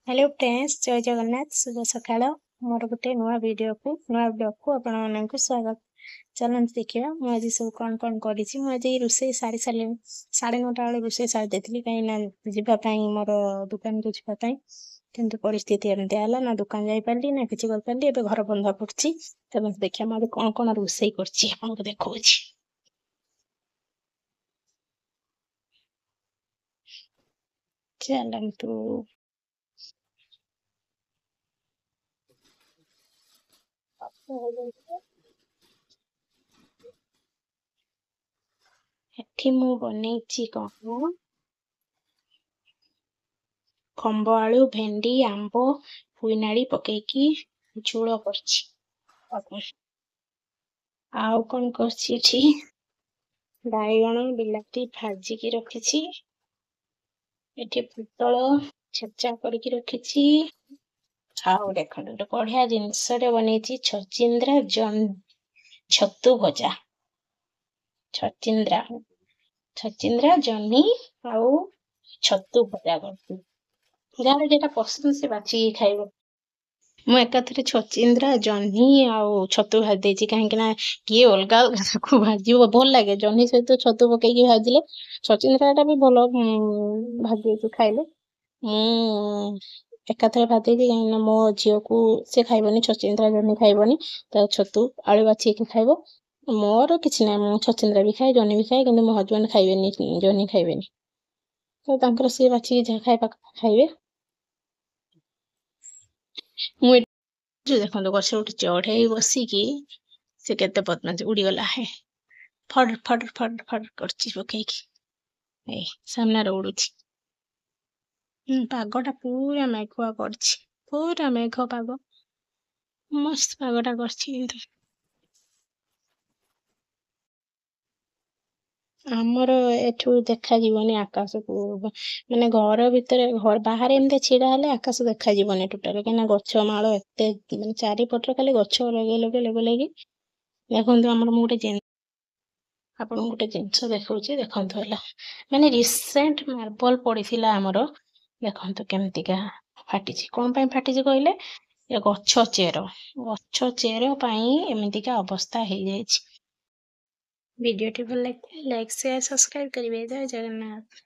Hello friends जय जगन्नाथ शुभ सकाळ मोर गोटे नुआ ब्लॉग को आपको स्वागत। चलते देखिए मुझे आज सब कौन कौन करी मुझे रोसे सारी सारे 9:30 बेले रोसे सारी देती कहीं जावाई मोर दुकान को जावाई किंतु परिस्थिति एमती है ना दुकान जापारि ना कि घर बंधा पड़ी। चलते देखिए मुझे कौन कौन रोसे कर देखा चलतु एठी मु बनई कौन खंब आलू भेंडी आंब हुईनाड़ी पकईकी झोल कर आउ कौन कर बाइगण बिलाती भाजिकी रखी एठी पुतल छेचा करके रखी आउ देख बढ़िया जिनसटे बनई छचिंद्रा छतु भजा छचिंद्रा जह्नी आउ छतु भजा कर ଯାହାର ଯେଟା ପସନ୍ଦ ସେ ବାଛିକି ଖାଇବ। ମୁଁ ଏକାଥରେ ଛଚିନ୍ଦ୍ରା ଜହ୍ନି ଆଉ ଛତୁ ଭାଜି ଦେଇଛି କାହିଁକି ନା କିଏ ଅଲଗା ଅଲଗା ତାକୁ ଭାଜିବ ଭଲ ଲାଗେ ଜହ୍ନି ସହିତ ଛତୁ ପକେଇକି ଭାଜିଲେ ଛଚିନ୍ଦ୍ରା ଟା ବି ଭଲ ଭାଜି ଦେଇଛି ଖାଇଲେ। ମୁଁ ଏକାଥରେ ଭାଜି ଦେଇଛି କାହିଁକି ନା ମୋ ଝିଅକୁ ସେ ଖାଇବନି ଛଚିନ୍ଦ୍ରା ଜହ୍ନି ଖାଇବନି ତ ଛତୁ ଆଳୁ ବାଛିକି ଖାଇବ। ମୋର କିଛି ନାହିଁ ମୁଁ ଛଚିନ୍ଦ୍ରା ବି ଖାଏ ଜହ୍ନି ବି ଖାଏ କିନ୍ତୁ ମୋ ହଜବେଣ୍ଡ ଖାଇବେନି ଜହ୍ନି ଖାଇବେନି ତ ତାଙ୍କର ସିଏ ବାଛିକି ଯାହା ଖାଇବା ଖାଇବେ। ମୁଁ ଦେଖो गछ गोटे चढ़े बसिकी से केते बदमाश उड़ीगला है फड़ फड़ फड़ फड़ करची पकईकी सामने उड़ुची पागटा पूरा मेघुआ करची पूरा मेघ पाग मस्त पागटा करची किंतु आमर एठू देखा जीवनी आकाश को माने घर भितर घर बाहर एमती छिड़ा हेले आकाश देखा जीवनी टोटाल कहीं गछ माल एते माने चारिपटर खाली गछ लगे लगे लगे लगे देखो आमर गोटे आप गोटे जिनस देखा है माने रिसेंट मार्बल पड़ी आमर देखो केमतिका फाटी कौन फाटी कहले गछ चेर एमतिका अवस्था हो जाए। वीडियो टी भल लगे लाइक शेयर सब्सक्राइब करेंगे। जय जगन्नाथ।